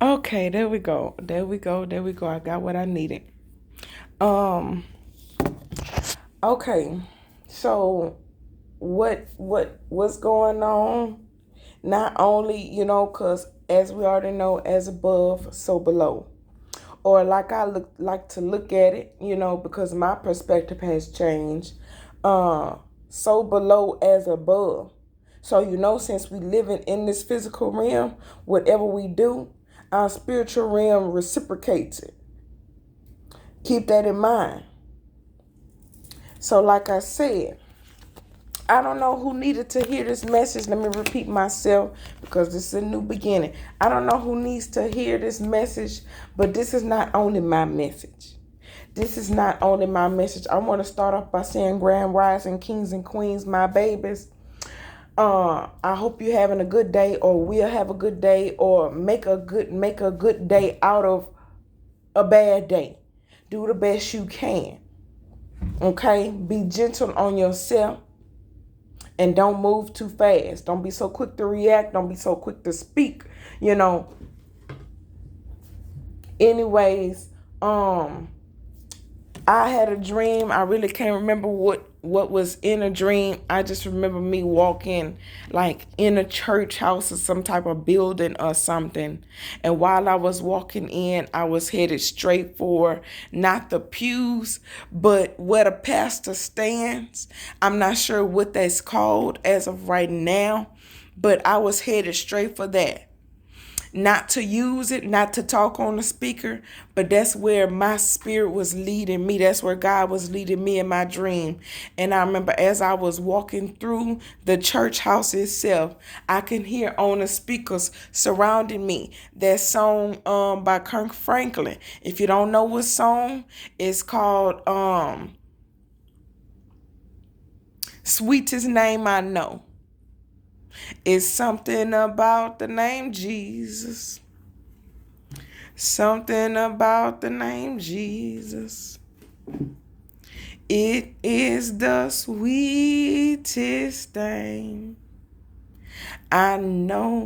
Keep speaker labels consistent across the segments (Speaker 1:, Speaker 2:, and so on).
Speaker 1: Okay, there we go. There we go. There we go. I got what I needed. Um, okay. So what's going on? Not only, cuz as we already know, as above, so below. Or like like to look at it, because my perspective has changed. Uh so below as above. So since we living in this physical realm, whatever we do, our spiritual realm reciprocates it. Keep that in mind. So like I said, I don't know who needed to hear this message. Let me repeat myself because this is a new beginning. I don't know who needs to hear this message, but this is not only my message. This is not only my message. I want to start off by saying grand rising kings and queens, my babies. I hope you're having a good day, or will have a good day, or make a good day out of a bad day. Do the best you can. Okay? Be gentle on yourself. And don't move too fast. Don't be so quick to react. Don't be so quick to speak. You know. Anyways, I had a dream. I really can't remember what was in a dream. I just remember me walking like in a church house or some type of building or something. And while I was walking in, I was headed straight for not the pews, but where the pastor stands. I'm not sure what that's called as of right now, but I was headed straight for that. Not to use it, not to talk on the speaker, but that's where my spirit was leading me. That's where God was leading me in my dream. And I remember as I was walking through the church house itself, I can hear on the speakers surrounding me that song by Kirk Franklin. If you don't know what song, it's called Sweetest Name I Know. It's something about the name Jesus. Something about the name Jesus. It is the sweetest thing I know.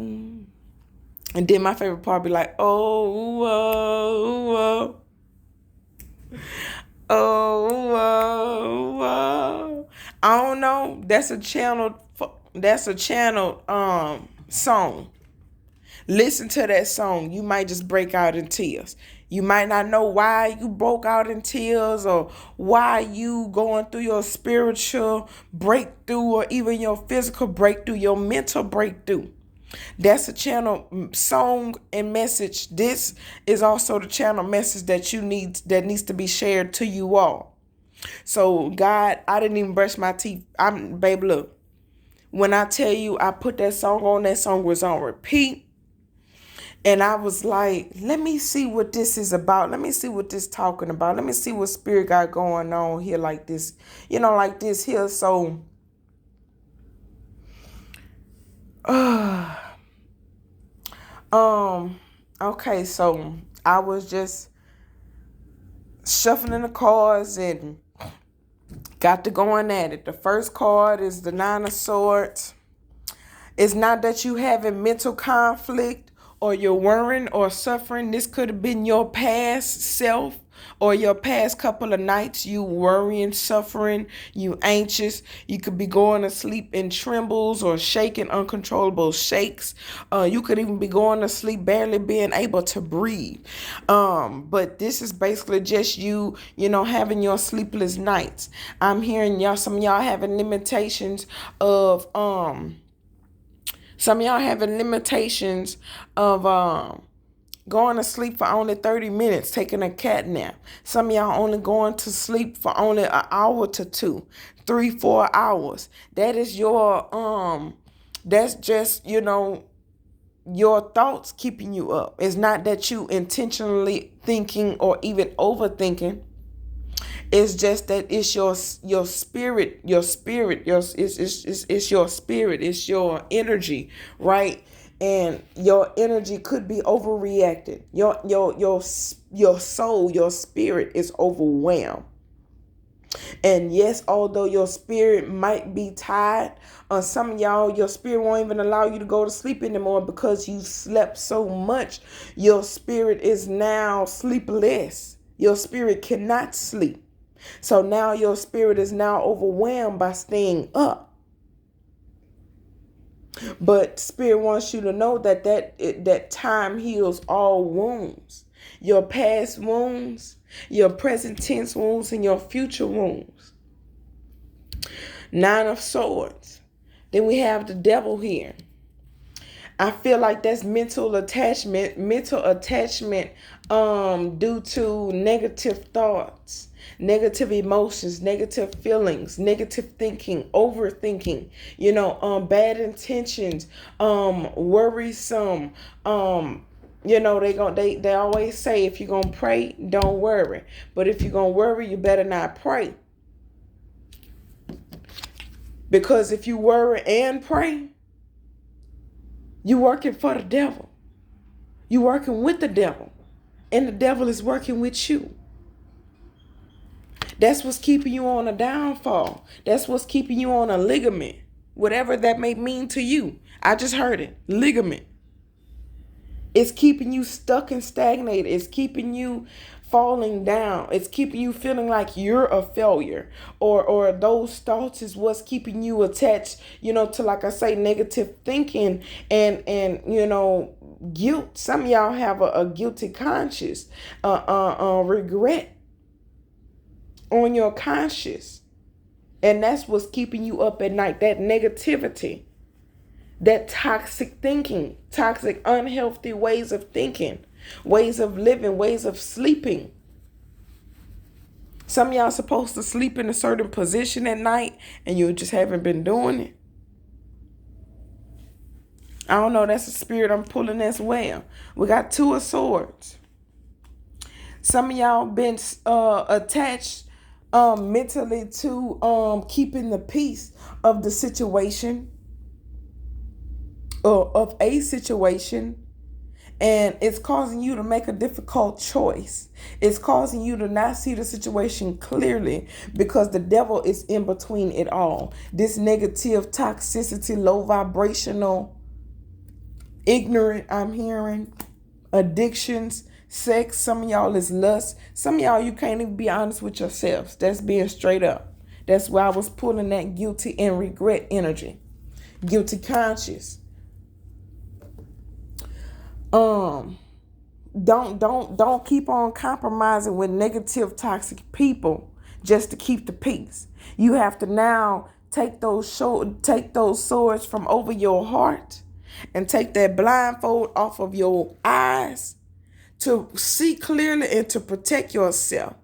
Speaker 1: And then my favorite part be like, oh, oh, oh, oh, oh, oh. I don't know. That's a channel song. Listen to that song. You might just break out in tears. You might not know why you broke out in tears, or why you going through your spiritual breakthrough, or even your physical breakthrough, your mental breakthrough. That's a channel song and message. This is also the channel message that needs to be shared to you all. So God, I didn't even brush my teeth. Babe, look. When I tell you I put that song on, that song was on repeat. And I was like, let me see what this is about. Let me see what this talking about. Let me see what spirit got going on here like this. Like this here. So, okay, so I was just shuffling the cards and got to going at it. The first card is the Nine of Swords. It's not that you having mental conflict or you're worrying or suffering. This could have been your past self or your past couple of nights. You worrying, suffering, you anxious. You could be going to sleep in trembles or shaking uncontrollable shakes. You could even be going to sleep barely being able to breathe. But this is basically just you, having your sleepless nights. I'm hearing some of y'all having limitations of some of y'all having limitations of going to sleep for only 30 minutes, taking a cat nap. Some of y'all only going to sleep for only an hour to two, 3, 4 hours. That is that's just, your thoughts keeping you up. It's not that you intentionally thinking or even overthinking. It's just that it's your spirit, it's your spirit, it's your energy, right? And your energy could be overreacted. Your soul, your spirit is overwhelmed. And yes, although your spirit might be tired, some of y'all, your spirit won't even allow you to go to sleep anymore because you slept so much. Your spirit is now sleepless. Your spirit cannot sleep. So now your spirit is now overwhelmed by staying up. But spirit wants you to know that time heals all wounds. Your past wounds, your present tense wounds, and your future wounds. 9 of Swords. Then we have the devil here. I feel like that's mental attachment due to negative thoughts, negative emotions, negative feelings, negative thinking, overthinking, bad intentions, worrisome, they always say if you're gonna pray, don't worry. But if you're gonna worry, you better not pray. Because if you worry and pray, you working for the devil. You working with the devil. And the devil is working with you. That's what's keeping you on a downfall. That's what's keeping you on a ligament. Whatever that may mean to you. I just heard it. Ligament. It's keeping you stuck and stagnated. It's keeping you falling down. It's keeping you feeling like you're a failure. Or those thoughts is what's keeping you attached, to, like I say, negative thinking and guilt. Some of y'all have a guilty conscience, regret on your conscience. And that's what's keeping you up at night. That negativity. That toxic thinking, toxic, unhealthy ways of thinking, ways of living, ways of sleeping. Some of y'all supposed to sleep in a certain position at night and you just haven't been doing it. I don't know. That's a spirit I'm pulling as well. We got 2 of Swords. Some of y'all been attached mentally to keeping the peace of the situation. Of a situation, and it's causing you to make a difficult choice. It's causing you to not see the situation clearly because the devil is in between it all. This negative toxicity, low vibrational, ignorant, I'm hearing, addictions, sex. Some of y'all is lust. Some of y'all, you can't even be honest with yourselves. That's being straight up. That's why I was pulling that guilty and regret energy. Guilty conscience. Don't keep on compromising with negative, toxic people just to keep the peace. You have to now take those swords from over your heart and take that blindfold off of your eyes to see clearly and to protect yourself.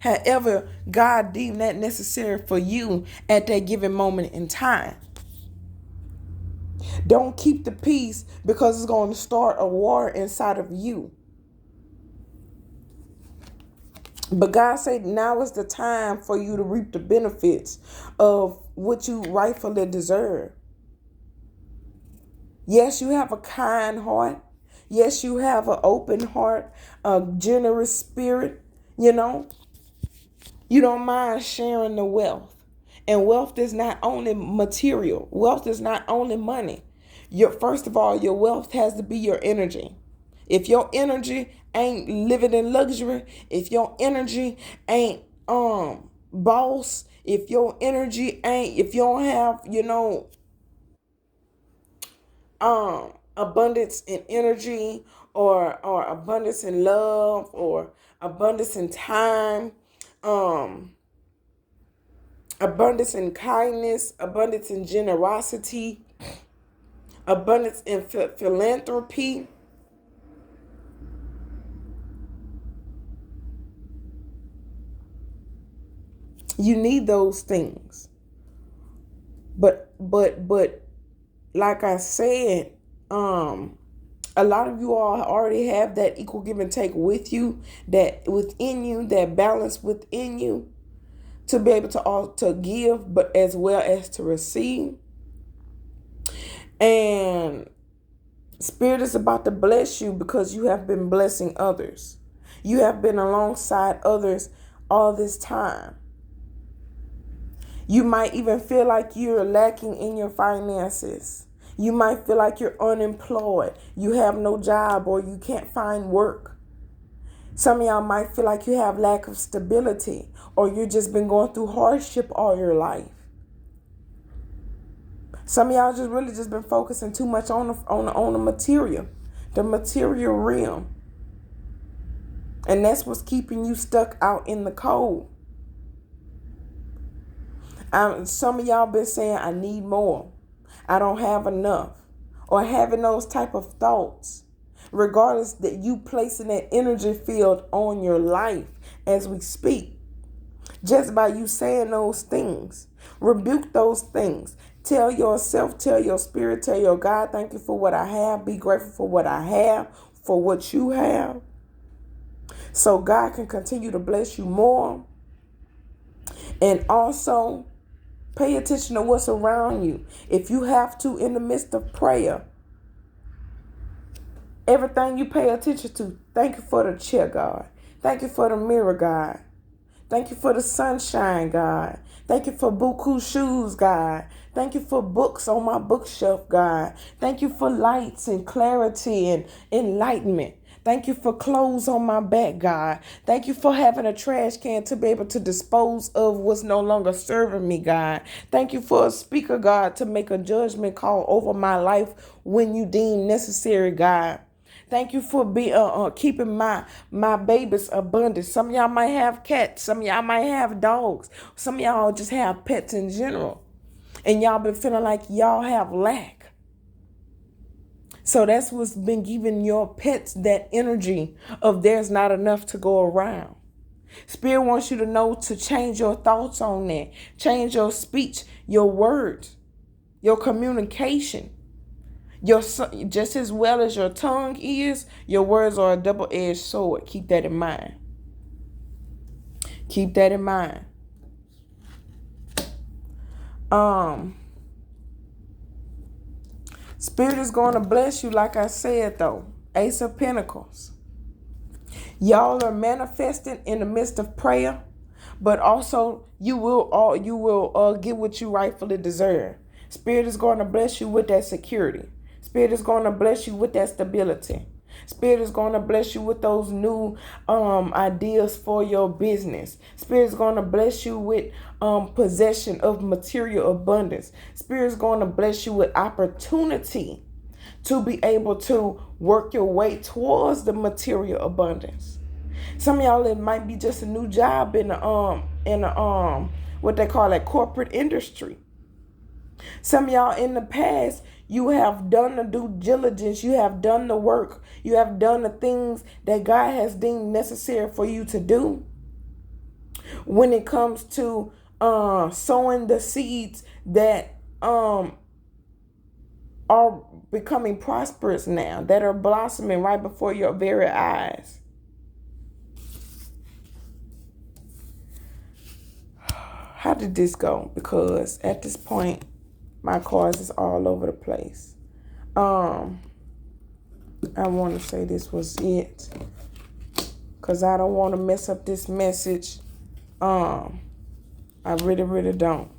Speaker 1: However, God deemed that necessary for you at that given moment in time. Don't keep the peace because it's going to start a war inside of you. But God said now is the time for you to reap the benefits of what you rightfully deserve. Yes, you have a kind heart. Yes, you have an open heart, a generous spirit. You don't mind sharing the wealth. And wealth is not only material. Wealth is not only money. First of all, your wealth has to be your energy. If your energy ain't living in luxury, if your energy ain't boss, if your energy ain't, if you don't have, abundance in energy or abundance in love or abundance in time, abundance in kindness, abundance in generosity, abundance in philanthropy. You need those things. But like I said, a lot of you all already have that equal give and take with you, that within you, that balance within you, to be able to give, but as well as to receive. And Spirit is about to bless you because you have been blessing others. You have been alongside others all this time. You might even feel like you're lacking in your finances. You might feel like you're unemployed. You have no job or you can't find work. Some of y'all might feel like you have lack of stability or you've just been going through hardship all your life. Some of y'all just really just been focusing too much on the material realm. And that's what's keeping you stuck out in the cold. Some of y'all been saying, I need more. I don't have enough. Or having those type of thoughts. Regardless that you placing that energy field on your life as we speak. Just by you saying those things. Rebuke those things. Tell yourself, tell your spirit, tell your God, thank you for what I have. Be grateful for what I have, for what you have. So God can continue to bless you more. And also, pay attention to what's around you. If you have to, in the midst of prayer, everything you pay attention to, thank you for the chair, God. Thank you for the mirror, God. Thank you for the sunshine, God. Thank you for buku shoes, God. Thank you for books on my bookshelf, God. Thank you for lights and clarity and enlightenment. Thank you for clothes on my back, God. Thank you for having a trash can to be able to dispose of what's no longer serving me, God. Thank you for a speaker, God, to make a judgment call over my life when you deem necessary, God. Thank you for keeping my babies abundant. Some of y'all might have cats. Some of y'all might have dogs. Some of y'all just have pets in general. And y'all been feeling like y'all have lack. So that's what's been giving your pets that energy of there's not enough to go around. Spirit wants you to know to change your thoughts on that. Change your speech, your words, your communication. Just as well as your tongue is, your words are a double-edged sword. Keep that in mind. Keep that in mind. Spirit is going to bless you, like I said, though. Ace of Pentacles. Y'all are manifesting in the midst of prayer, but also you will get what you rightfully deserve. Spirit is going to bless you with that security. Spirit is going to bless you with that stability. Spirit is going to bless you with those new ideas for your business. Spirit is going to bless you with possession of material abundance. Spirit is going to bless you with opportunity to be able to work your way towards the material abundance. Some of y'all, it might be just a new job in the what they call a corporate industry. Some of y'all in the past, you have done the due diligence, you have done the work, you have done the things that God has deemed necessary for you to do. When it comes to sowing the seeds that are becoming prosperous now, that are blossoming right before your very eyes. How did this go? Because at this point, my cards is all over the place. I want to say this was it, because I don't want to mess up this message. I really don't.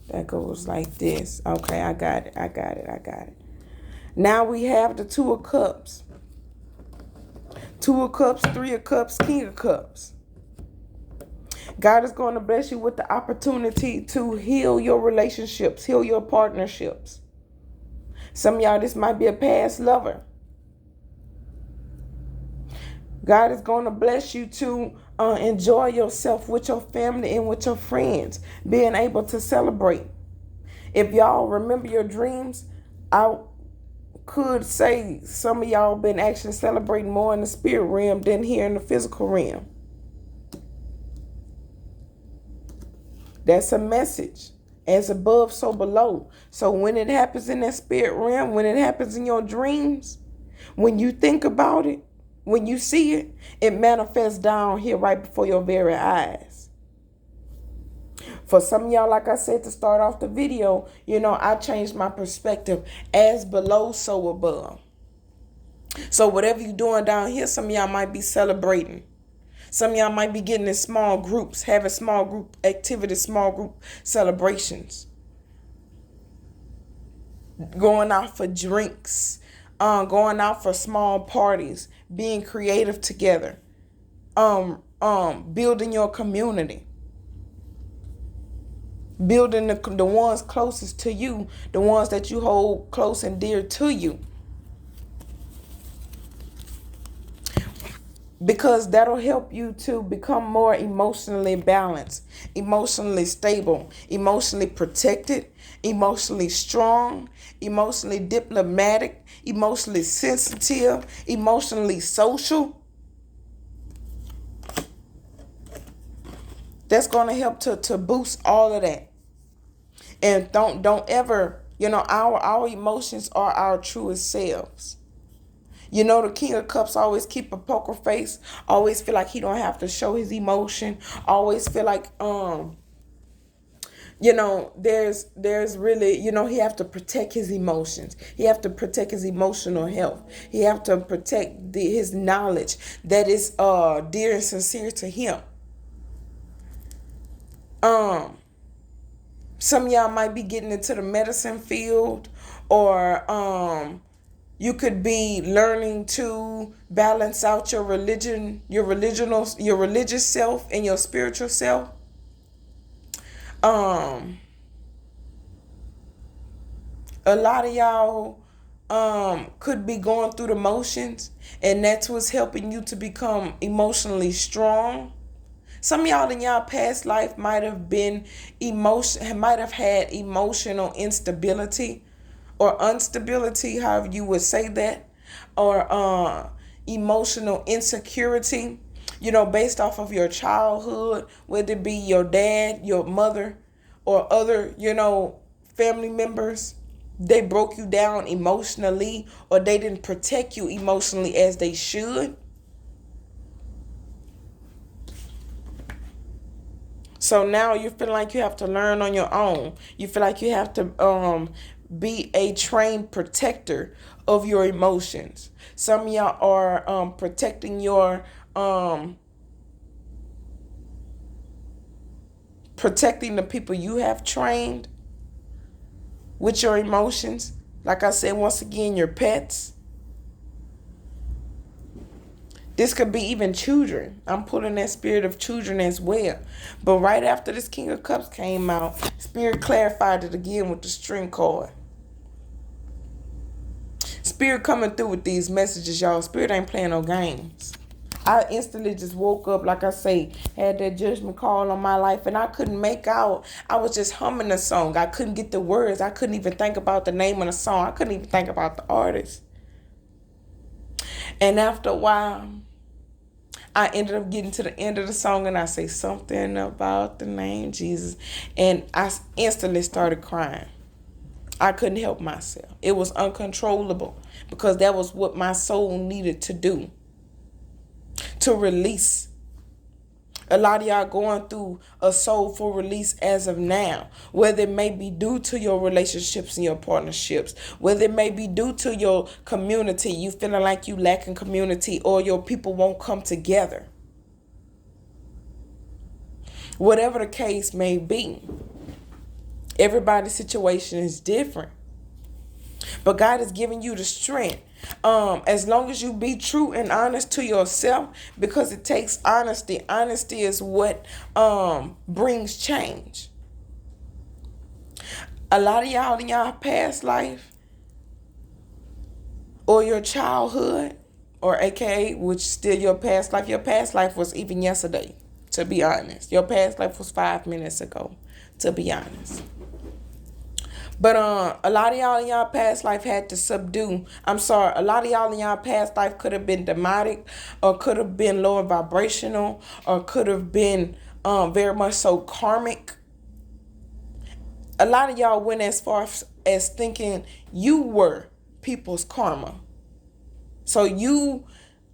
Speaker 1: That goes like this. Okay, I got it. Now we have the Two of Cups. Two of Cups, Three of Cups, King of Cups. God is going to bless you with the opportunity to heal your relationships, heal your partnerships. Some of y'all, this might be a past lover. God is going to bless you to enjoy yourself with your family and with your friends, being able to celebrate. If y'all remember your dreams, I could say some of y'all been actually celebrating more in the spirit realm than here in the physical realm. That's a message. As above, so below. So when it happens in that spirit realm, when it happens in your dreams, when you think about it, when you see it, it manifests down here right before your very eyes. For some of y'all, like I said to start off the video, I changed my perspective. As below, so above. So whatever you're doing down here, some of y'all might be celebrating. Some of y'all might be getting in small groups, having small group activities, small group celebrations, going out for drinks, going out for small parties, being creative together, building your community, building the ones closest to you, the ones that you hold close and dear to you. Because that'll help you to become more emotionally balanced, emotionally stable, emotionally protected, emotionally strong, emotionally diplomatic, emotionally sensitive, emotionally social. That's going to help to boost all of that. And don't ever, our emotions are our truest selves. The King of Cups always keep a poker face, always feel like he don't have to show his emotion, always feel like there's really, he have to protect his emotions. He have to protect his emotional health. He have to protect his knowledge that is dear and sincere to him. Some of y'all might be getting into the medicine field, or you could be learning to balance out your religion, your religious self and your spiritual self. A lot of y'all could be going through the motions, and that's what's helping you to become emotionally strong. Some of y'all in y'all past life might have had emotional instability or instability, however you would say that, or emotional insecurity, based off of your childhood, whether it be your dad, your mother, or other, family members. They broke you down emotionally, or they didn't protect you emotionally as they should. So now you feel like you have to learn on your own. You feel like you have to be a trained protector of your emotions. Some of y'all are protecting protecting the people you have trained with your emotions. Like I said, once again, your pets. This could be even children. I'm pulling that spirit of children as well. But right after this King of Cups came out, Spirit clarified it again with the string card. Spirit coming through with these messages, y'all. Spirit ain't playing no games. I instantly just woke up, like I say, had that judgment call on my life, and I couldn't make out. I was just humming the song. I couldn't get the words. I couldn't even think about the name of the song. I couldn't even think about the artist. And after a while, I ended up getting to the end of the song, and I say something about the name Jesus, and I instantly started crying. I couldn't help myself. It was uncontrollable, because that was what my soul needed to do, to release. A lot of y'all going through a soulful release as of now, whether it may be due to your relationships and your partnerships, whether it may be due to your community, you feeling like you lacking community, or your people won't come together. Whatever the case may be, everybody's situation is different. But God is giving you the strength. As long as you be true and honest to yourself, because it takes honesty. Honesty is what brings change. A lot of y'all in y'all past life, or your childhood, or AKA, which is still your past life was even yesterday, to be honest. Your past life was 5 minutes ago, to be honest. But a lot of y'all in y'all past life had to subdue. A lot of y'all in y'all past life could have been demonic, or could have been lower vibrational, or could have been very much so karmic. A lot of y'all went as far as thinking you were people's karma. So you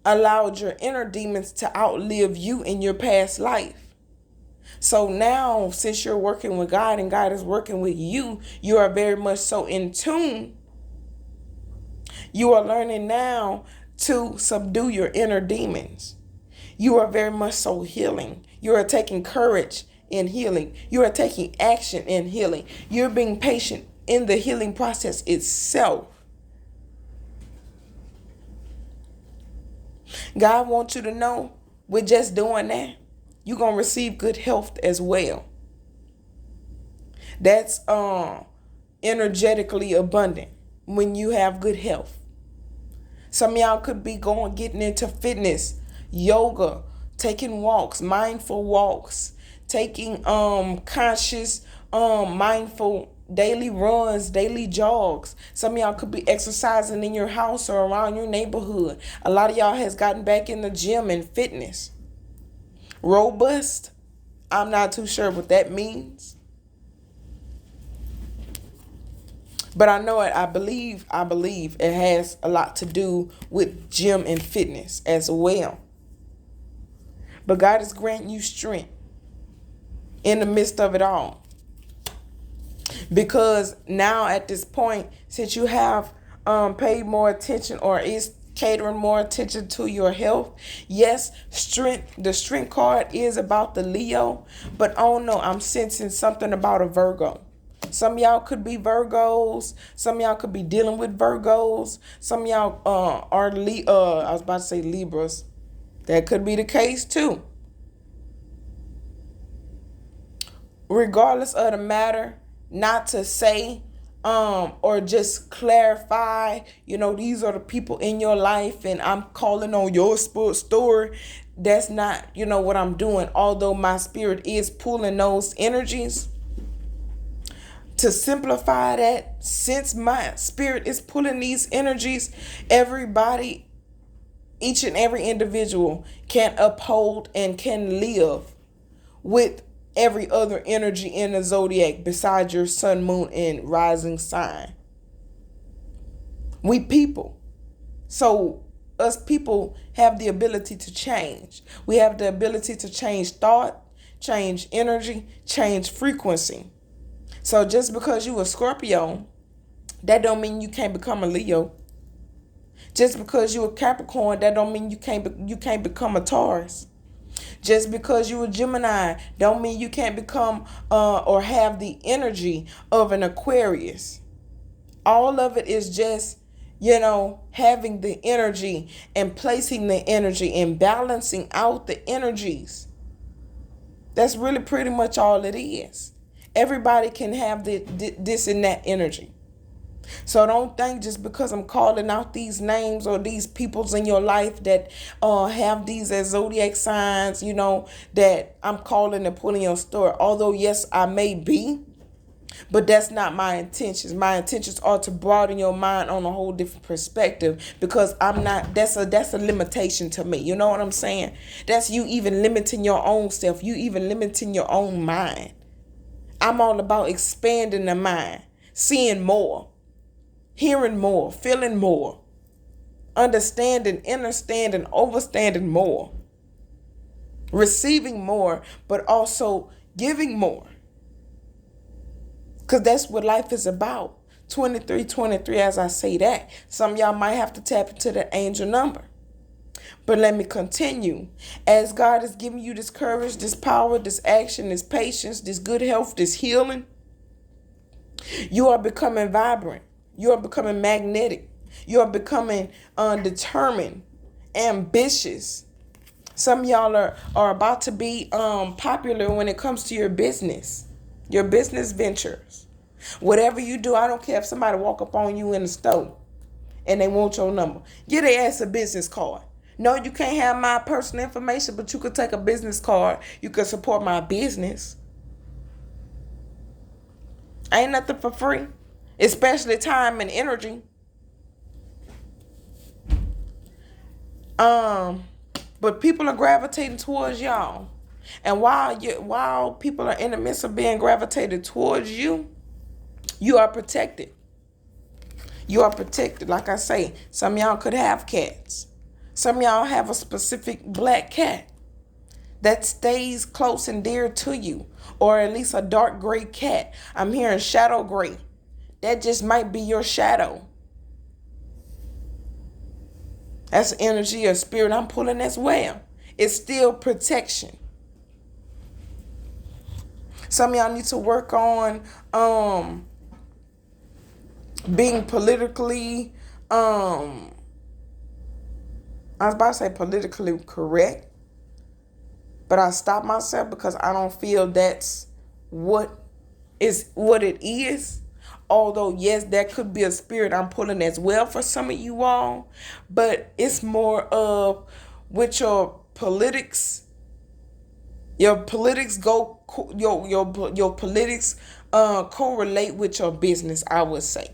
Speaker 1: allowed your inner demons to outlive you in your past life. So now, since you're working with God and God is working with you, you are very much so in tune. You are learning now to subdue your inner demons. You are very much so healing. You are taking courage in healing. You are taking action in healing. You're being patient in the healing process itself. God wants you to know with just doing that, you're going to receive good health as well. That's energetically abundant when you have good health. Some of y'all could be getting into fitness, yoga, taking walks, mindful walks, taking conscious, mindful daily runs, daily jogs. Some of y'all could be exercising in your house or around your neighborhood. A lot of y'all has gotten back in the gym and fitness. Robust, I'm not too sure what that means. But I know it, I believe it has a lot to do with gym and fitness as well. But God is granting you strength in the midst of it all. Because now at this point, since you have paid more attention or is catering more attention to your health, yes, the strength card is about the Leo, but oh no, I'm sensing something about a Virgo. Some of y'all could be Virgos. Some of y'all could be dealing with Virgos. Some of y'all are I was about to say Libras. That could be the case too. Regardless of the matter, not to say or just clarify, these are the people in your life and I'm calling on your story. That's not, what I'm doing. Although my spirit is pulling those energies. To simplify that, since my spirit is pulling these energies, everybody, each and every individual can uphold and can live with every other energy in the zodiac besides your sun, moon, and rising sign. We people. So us people have the ability to change. We have the ability to change thought, change energy, change frequency. So just because you a Scorpio, that don't mean you can't become a Leo. Just because you a Capricorn, that don't mean you can't become a Taurus. Just because you a Gemini, don't mean you can't become or have the energy of an Aquarius. All of it is just, having the energy and placing the energy and balancing out the energies. That's really pretty much all it is. Everybody can have this and that energy. So don't think just because I'm calling out these names or these peoples in your life that have these as zodiac signs, that I'm calling and pulling your story. Although, yes, I may be, but that's not my intentions. My intentions are to broaden your mind on a whole different perspective, because I'm not, that's a limitation to me. You know what I'm saying? That's you even limiting your own self. You even limiting your own mind. I'm all about expanding the mind, seeing more, hearing more, feeling more, understanding, overstanding more, receiving more, but also giving more. Because that's what life is about. 23, as I say that. Some of y'all might have to tap into the angel number. But let me continue. As God is giving you this courage, this power, this action, this patience, this good health, this healing, you are becoming vibrant. You are becoming magnetic. You are becoming determined, ambitious. Some of y'all are about to be popular when it comes to your business ventures. Whatever you do, I don't care if somebody walk up on you in the store and they want your number. Get their ass a business card. No, you can't have my personal information, but you could take a business card. You could support my business. Ain't nothing for free, especially time and energy. But people are gravitating towards y'all. And while people are in the midst of being gravitated towards you, you are protected. You are protected. Like I say, some of y'all could have cats. Some of y'all have a specific black cat that stays close and dear to you, or at least a dark gray cat. I'm hearing shadow gray. That just might be your shadow. That's energy or spirit I'm pulling as well. It's still protection. Some of y'all need to work on being politically I was about to say politically correct, but I stopped myself because I don't feel that's what it is. Although, yes, that could be a spirit I'm pulling as well for some of you all, but it's more of with your politics. Your politics your politics correlate with your business, I would say.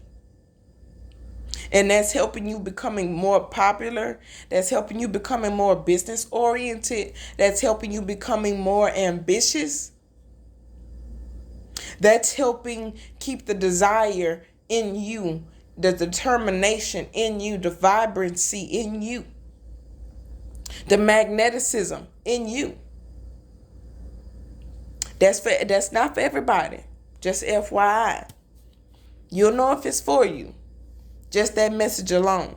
Speaker 1: And that's helping you becoming more popular. That's helping you becoming more business oriented. That's helping you becoming more ambitious. That's helping keep the desire in you, the determination in you, the vibrancy in you, the magnetism in you. That's not for everybody. Just FYI. You'll know if it's for you. Just that message alone.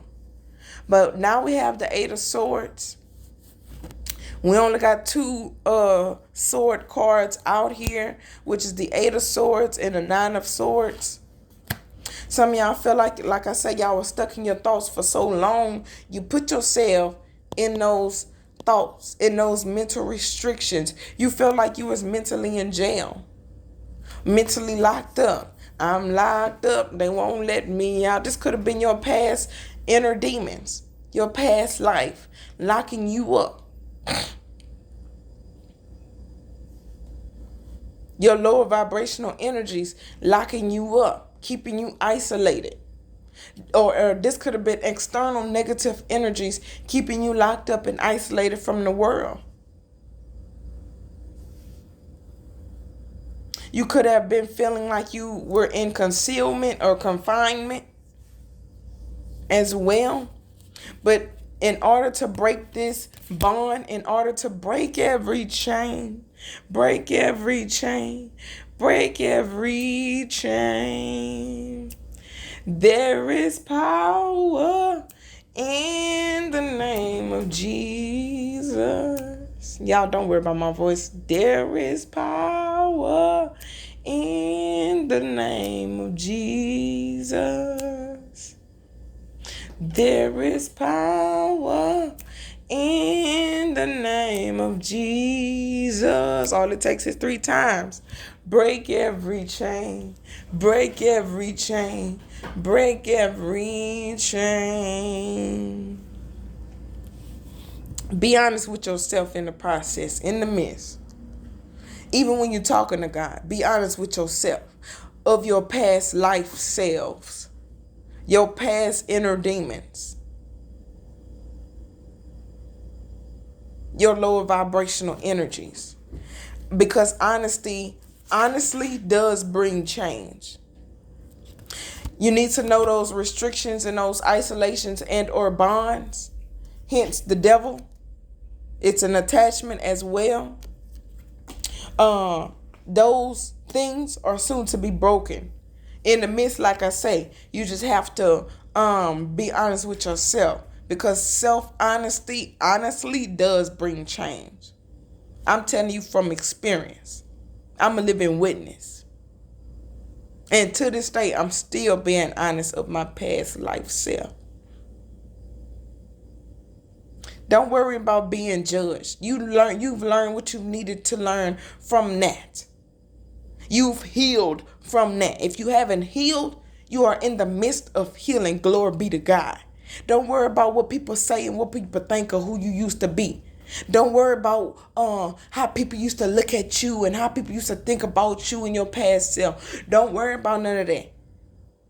Speaker 1: But now we have the Eight of Swords. We only got two sword cards out here, which is the Eight of Swords and the Nine of Swords. Some of y'all feel like I said, y'all was stuck in your thoughts for so long. You put yourself in those thoughts, in those mental restrictions. You feel like you was mentally in jail, mentally locked up. I'm locked up. They won't let me out. This could have been your past inner demons, your past life, locking you up. Your lower vibrational energies locking you up, keeping you isolated. Or this could have been external negative energies keeping you locked up and isolated from the world. You could have been feeling like you were in concealment or confinement as well. But in order to break this bond, in order to break every chain, break every chain, break every chain, there is power in the name of Jesus. Y'all don't worry about my voice. There is power in the name of Jesus. There is power in the name of Jesus. All it takes is 3 times. Break every chain. Break every chain. Break every chain. Be honest with yourself in the process, in the midst. Even when you're talking to God, be honest with yourself of your past life selves, your past inner demons, your lower vibrational energies. Because honestly does bring change. You need to know those restrictions and those isolations and or bonds. Hence the devil. It's an attachment as well. Those things are soon to be broken. In the midst, like I say, you just have to be honest with yourself. Because self-honesty honestly does bring change. I'm telling you from experience. I'm a living witness. And to this day, I'm still being honest of my past life self. Don't worry about being judged. You've learned what you needed to learn from that. You've healed from that. If you haven't healed, you are in the midst of healing. Glory be to God. Don't worry about what people say and what people think of who you used to be. Don't worry about how people used to look at you and how people used to think about you in your past self. Don't worry about none of that.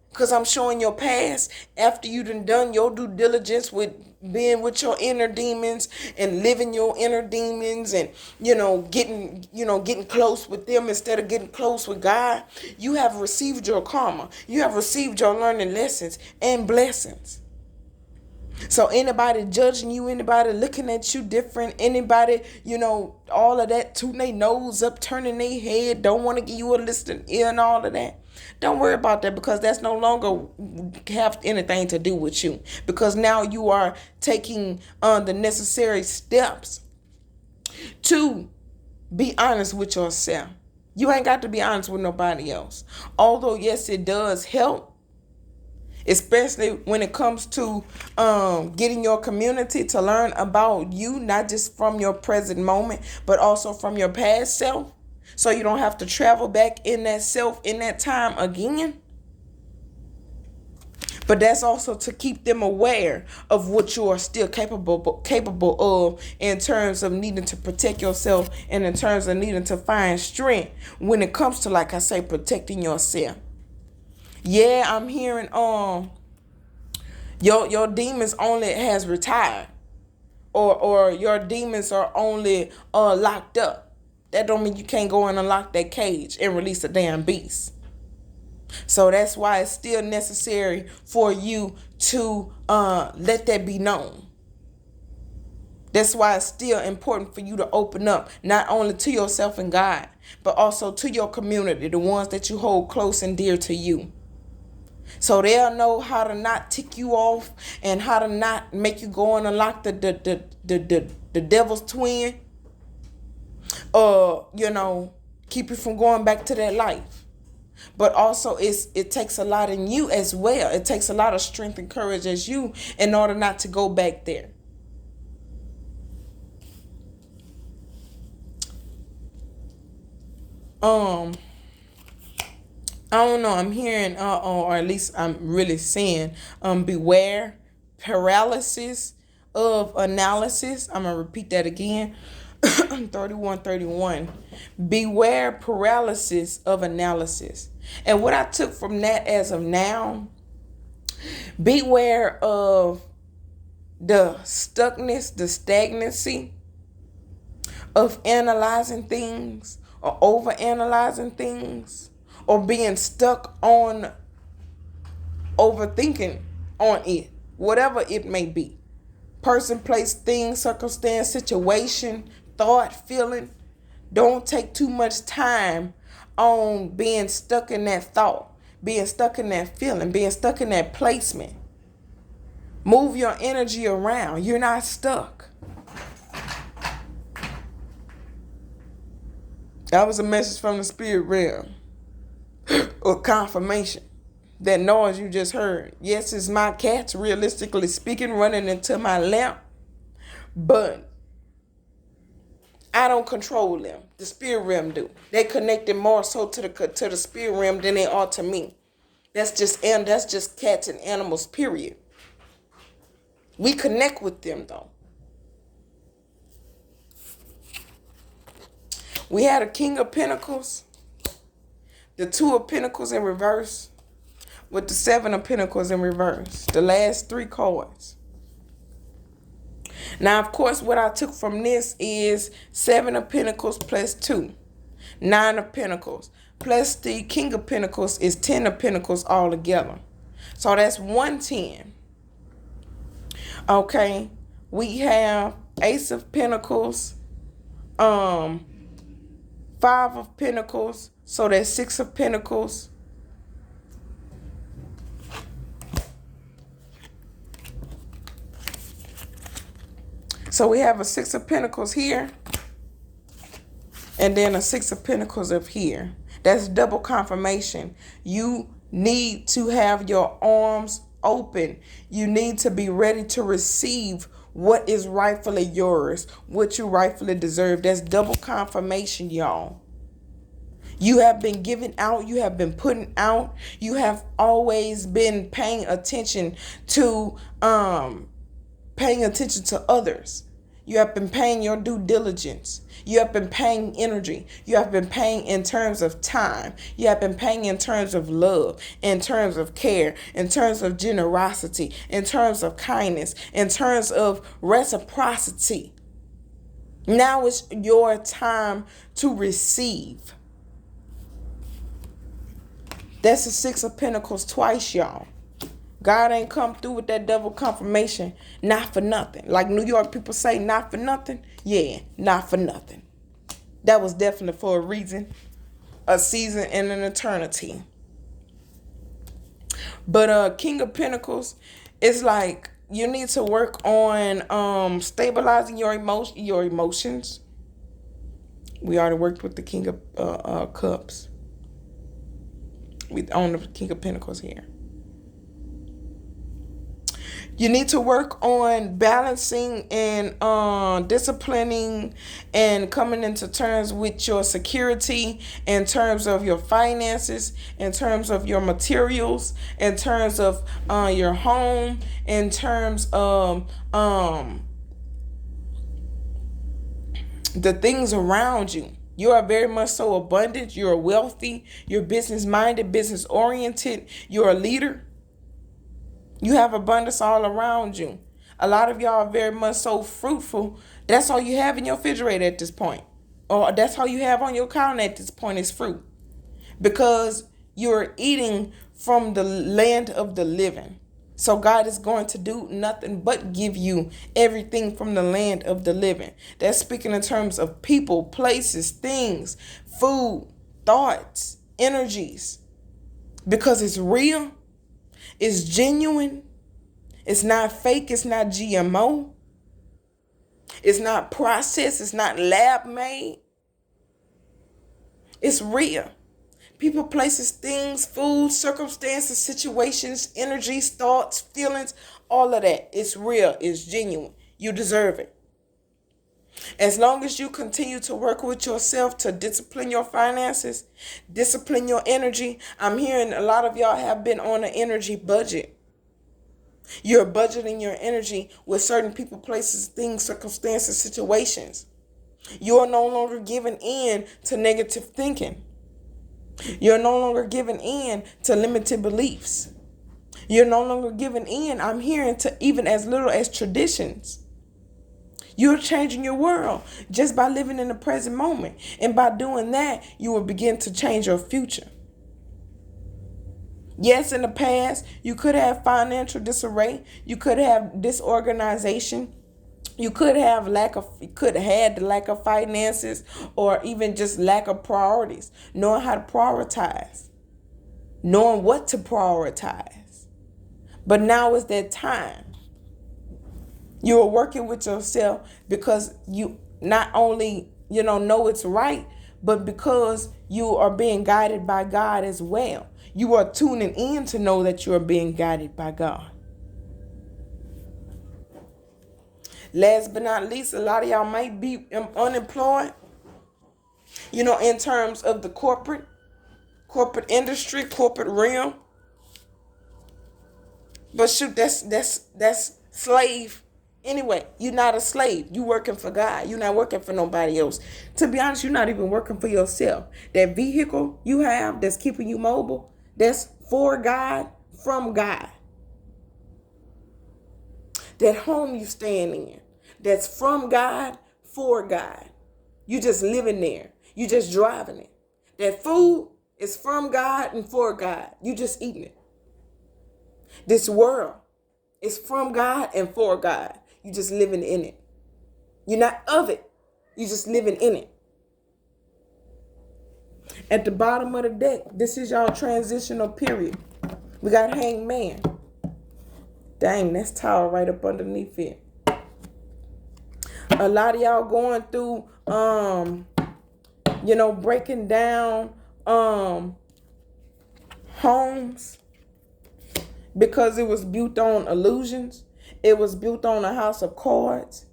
Speaker 1: Because I'm showing your past after you done your due diligence with being with your inner demons and living your inner demons and, getting close with them instead of getting close with God. You have received your karma. You have received your learning lessons and blessings. So anybody judging you, anybody looking at you different, anybody, all of that, tooting their nose up, turning their head, don't want to give you a listening ear and all of that. Don't worry about that because that's no longer have anything to do with you. Because now you are taking the necessary steps Two, be honest with yourself. You ain't got to be honest with nobody else. Although, yes, it does help, especially when it comes to getting your community to learn about you, not just from your present moment, but also from your past self. So you don't have to travel back in that self in that time again. But that's also to keep them aware of what you are still capable of in terms of needing to protect yourself and in terms of needing to find strength when it comes to, like I say, protecting yourself. Yeah, I'm hearing your demons only has retired, or your demons are only locked up. That don't mean you can't go and unlock that cage and release a damn beast. So that's why it's still necessary for you to let that be known. That's why it's still important for you to open up, not only to yourself and God, but also to your community, the ones that you hold close and dear to you. So they'll know how to not tick you off and how to not make you go and unlock the devil's twin. Keep you from going back to that life. But also it takes a lot in you as well. It takes a lot of strength and courage as you in order not to go back there. I don't know. I'm hearing, or at least I'm really seeing, beware paralysis of analysis. I'm gonna repeat that again. 3131. Beware paralysis of analysis. And what I took from that as of now, beware of the stuckness, the stagnancy of analyzing things or over analyzing things or being stuck on overthinking on it, whatever it may be. Person, place, thing, circumstance, situation, thought, feeling. Don't take too much time on being stuck in that thought, being stuck in that feeling, being stuck in that placement. Move your energy around. You're not stuck. That was a message from the spirit realm or confirmation. That noise you just heard. Yes, it's my cats, realistically speaking, running into my lap. But I don't control them. The spirit realm do. They connected more so to the spirit realm than they are to me. That's just cats and animals, period. We connect with them though. We had a King of Pentacles, the Two of Pentacles in reverse, with the Seven of Pentacles in reverse. The last three cards. Now, of course, what I took from this is Seven of Pentacles plus 2. 9 of Pentacles. Plus the King of Pentacles is 10 of Pentacles all together. So that's 110. Okay. We have Ace of Pentacles. 5 of Pentacles. So that's 6 of Pentacles. So we have a 6 of Pentacles here. And then a 6 of Pentacles up here. That's double confirmation. You need to have your arms open. You need to be ready to receive what is rightfully yours, what you rightfully deserve. That's double confirmation, y'all. You have been giving out. You have been putting out. You have always been paying attention to others. You have been paying your due diligence. You have been paying energy. You have been paying in terms of time. You have been paying in terms of love, in terms of care, in terms of generosity, in terms of kindness, in terms of reciprocity. Now it's your time to receive. That's the 6 of Pentacles twice, y'all. God ain't come through with that double confirmation, not for nothing. Like New York people say, not for nothing. Yeah, not for nothing. That was definitely for a reason, a season, and an eternity. But King of Pentacles, it's like you need to work on stabilizing your emotions. We already worked with the King of Cups. We own the King of Pentacles here. You need to work on balancing and disciplining and coming into terms with your security in terms of your finances, in terms of your materials, in terms of your home, in terms of the things around you. You are very much so abundant. You're wealthy. You're business minded, business oriented. You're a leader. You have abundance all around you. A lot of y'all are very much so fruitful. That's all you have in your refrigerator at this point. Or that's all you have on your counter at this point is fruit. Because you're eating from the land of the living. So God is going to do nothing but give you everything from the land of the living. That's speaking in terms of people, places, things, food, thoughts, energies. Because it's real. It's genuine. It's not fake. It's not GMO. It's not processed. It's not lab made. It's real. People, places, things, food, circumstances, situations, energies, thoughts, feelings, all of that. It's real. It's genuine. You deserve it. As long as you continue to work with yourself to discipline your finances, discipline your energy. I'm hearing a lot of y'all have been on an energy budget. You're budgeting your energy with certain people, places, things, circumstances, situations. You're no longer giving in to negative thinking. You're no longer giving in to limited beliefs. You're no longer giving in, I'm hearing, to even as little as traditions. You're changing your world just by living in the present moment. And by doing that, you will begin to change your future. Yes, in the past, you could have financial disarray. You could have disorganization. You could have had the lack of finances, or even just lack of priorities. Knowing how to prioritize. Knowing what to prioritize. But now is that time. You are working with yourself because you not only, know it's right, but because you are being guided by God as well. You are tuning in to know that you are being guided by God. Last but not least, a lot of y'all might be unemployed, in terms of the corporate industry, corporate realm. But shoot, that's slave. Anyway, you're not a slave. You working for God. You're not working for nobody else. To be honest, you're not even working for yourself. That vehicle you have that's keeping you mobile, that's for God, from God. That home you staying in, that's from God, for God. You just living there. You just driving it. That food is from God and for God. You just eating it. This world is from God and for God. You just living in it. You're not of it. You just living in it. At the bottom of the deck, this is y'all transitional period. We got Hangman. Dang, that's Tower right up underneath it. A lot of y'all going through, breaking down homes because it was built on illusions. It was built on a house of cards.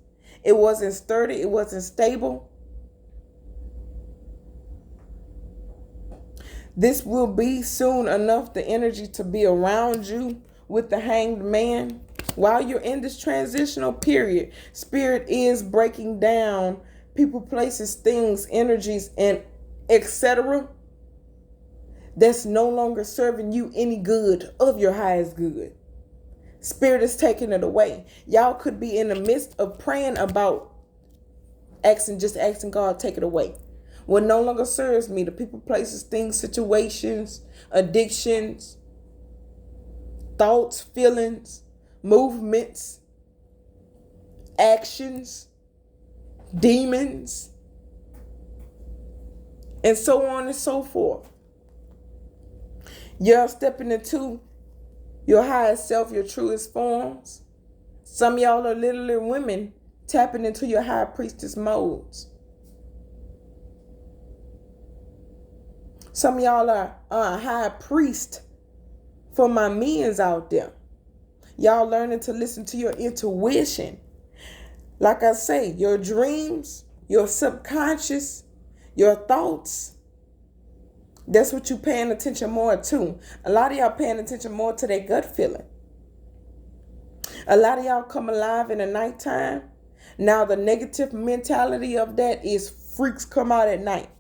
Speaker 1: It wasn't sturdy. It wasn't stable. This will be soon enough the energy to be around you with the Hanged Man. While you're in this transitional period, Spirit is breaking down people, places, things, energies, and etc. that's no longer serving you any good of your highest good. Spirit is taking it away. Y'all could be in the midst of praying about asking God, take it away. What no longer serves me, the people, places, things, situations, addictions, thoughts, feelings, movements, actions, demons, and so on and so forth. Y'all stepping into your highest self, your truest forms. Some of y'all are literally women tapping into your high priestess modes. Some of y'all are high priest for my men's out there. Y'all learning to listen to your intuition. Like I say, your dreams, your subconscious, your thoughts. That's what you paying attention more to. A lot of y'all paying attention more to their gut feeling. A lot of y'all come alive in the nighttime. Now the negative mentality of that is freaks come out at night.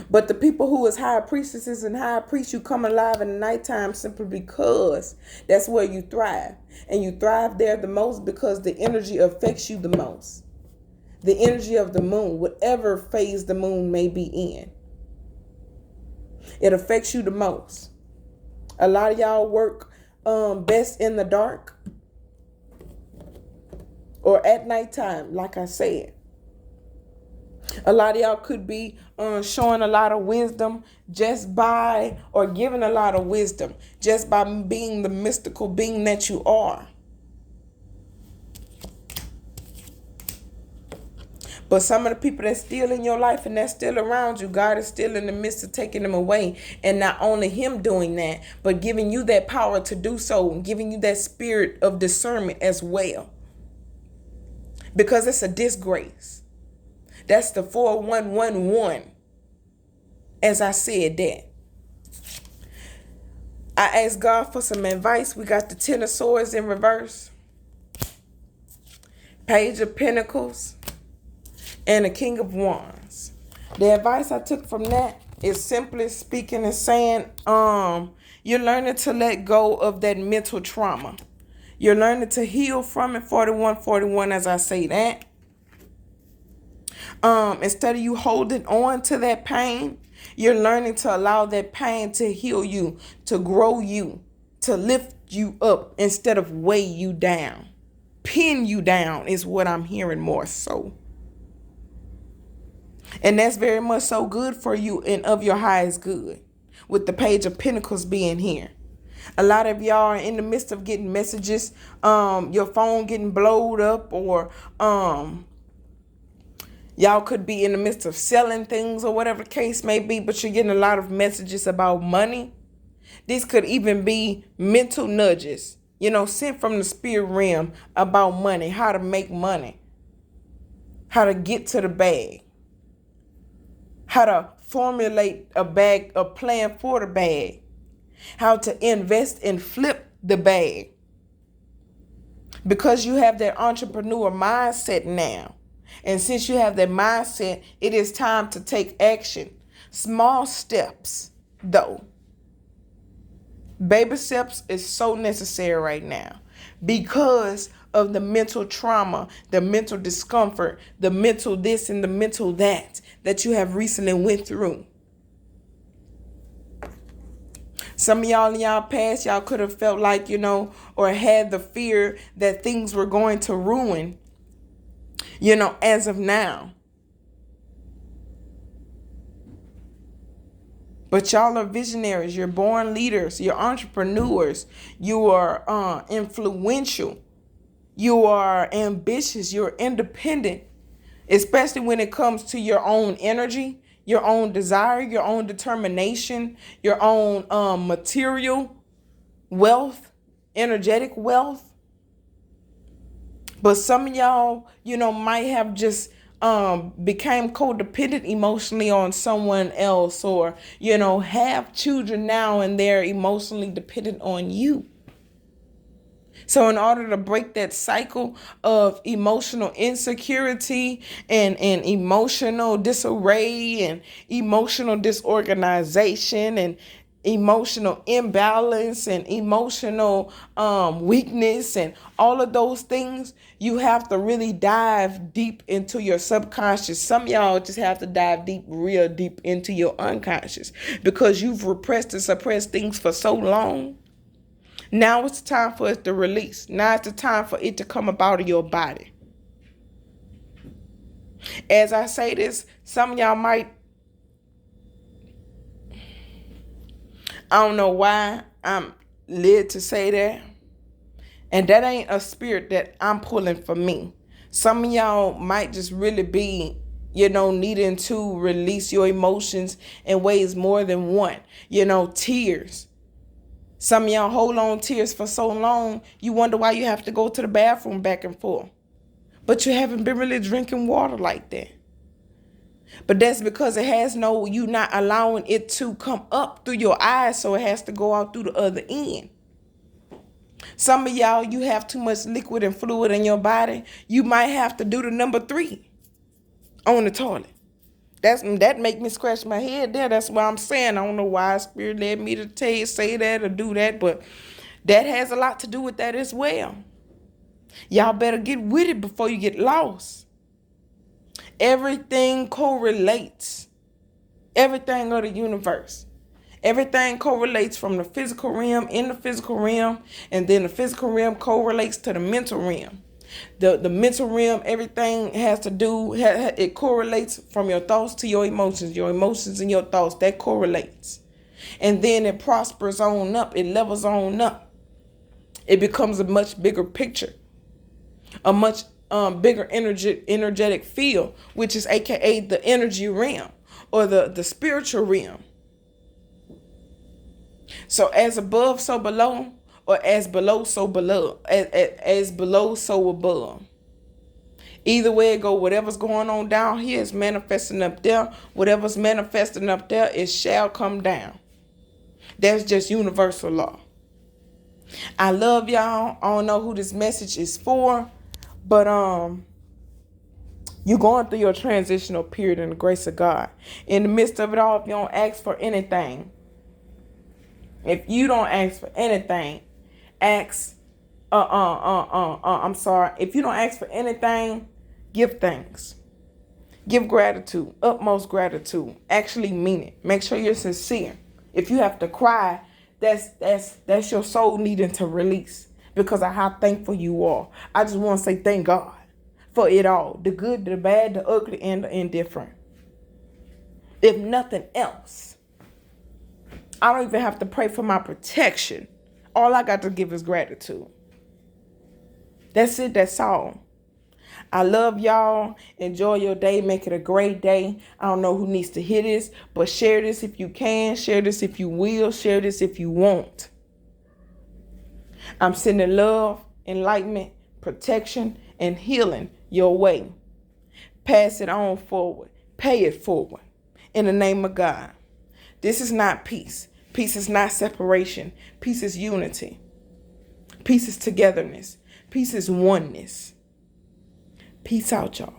Speaker 1: But the people who is high priestesses and high priests, you come alive in the nighttime simply because that's where you thrive. And you thrive there the most because the energy affects you the most. The energy of the moon, whatever phase the moon may be in. It affects you the most. A lot of y'all work best in the dark or at nighttime, like I said. A lot of y'all could be showing a lot of wisdom just by, or giving a lot of wisdom just by being the mystical being that you are. But some of the people that's still in your life and that's still around you, God is still in the midst of taking them away. And not only him doing that, but giving you that power to do so and giving you that spirit of discernment as well. Because it's a disgrace. That's the 4111. As I said that. I asked God for some advice. We got the Ten of Swords in reverse. Page of Pentacles. And the King of Wands. The advice I took from that is simply speaking and saying, you're learning to let go of that mental trauma. You're learning to heal from it. 4141 as I say that. Instead of you holding on to that pain, you're learning to allow that pain to heal you, to grow you, to lift you up instead of weigh you down. Pin you down is what I'm hearing more so. And that's very much so good for you and of your highest good. With the Page of Pentacles being here. A lot of y'all are in the midst of getting messages, your phone getting blowed up, or y'all could be in the midst of selling things or whatever the case may be, but you're getting a lot of messages about money. These could even be mental nudges, sent from the spirit realm about money, how to make money, how to get to the bag, how to formulate a plan for the bag, how to invest and flip the bag. Because you have that entrepreneur mindset now. And since you have that mindset, it is time to take action. Small steps, though. Baby steps is so necessary right now because of the mental trauma, the mental discomfort, the mental this and the mental that you have recently went through. Some of y'all in y'all past, y'all could have felt like, or had the fear that things were going to ruin, as of now. But y'all are visionaries. You're born leaders. You're entrepreneurs. You are influential. You are ambitious. You're independent, especially when it comes to your own energy, your own desire, your own determination, your own material wealth, energetic wealth. But some of y'all, might have just became codependent emotionally on someone else, or, have children now and they're emotionally dependent on you. So in order to break that cycle of emotional insecurity and emotional disarray and emotional disorganization and emotional imbalance and emotional weakness and all of those things, you have to really dive deep into your subconscious. Some of y'all just have to dive real deep into your unconscious because you've repressed and suppressed things for so long. Now it's time for it to release. Now it's the time for it to come up out of your body. As I say this, some of y'all might, I don't know why I'm led to say that. And that ain't a spirit that I'm pulling for me. Some of y'all might just really be needing to release your emotions in ways more than one. Tears. Some of y'all hold on tears for so long, you wonder why you have to go to the bathroom back and forth. But you haven't been really drinking water like that. But that's because you not allowing it to come up through your eyes, so it has to go out through the other end. Some of y'all, you have too much liquid and fluid in your body. You might have to do the number 3 on the toilet. That make me scratch my head there. That's why I'm saying I don't know why Spirit led me to say that or do that, but that has a lot to do with that as well. Y'all better get with it before you get lost. Everything correlates. Everything of the universe. Everything correlates from the physical realm in the physical realm, and then the physical realm correlates to the mental realm. The mental realm, everything has to do, it correlates from your thoughts to your emotions and your thoughts, that correlates. And then it prospers on up, it levels on up. It becomes a much bigger picture, a much bigger energetic field, which is AKA the energy realm or the spiritual realm. So as above, so below, or as below, so below, as below, so above. Either way it go, whatever's going on down here is manifesting up there. Whatever's manifesting up there, it shall come down. That's just universal law. I love y'all. I don't know who this message is for, but you're going through your transitional period in the grace of God. In the midst of it all, if you don't ask for anything, if you don't ask for anything, if you don't ask for anything, give thanks. Give gratitude, utmost gratitude. Actually mean it. Make sure you're sincere. If you have to cry, that's your soul needing to release because of how thankful you are. I just want to say thank God for it all. The good, the bad, the ugly, and the indifferent. If nothing else, I don't even have to pray for my protection. All I got to give is gratitude. That's it. That's all. I love y'all. Enjoy your day. Make it a great day. I don't know who needs to hear this, but share this if you can. Share this if you will. Share this if you want. I'm sending love, enlightenment, protection, and healing your way. Pass it on forward. Pay it forward. In the name of God. This is not peace. Peace is not separation. Peace is unity. Peace is togetherness. Peace is oneness. Peace out, y'all.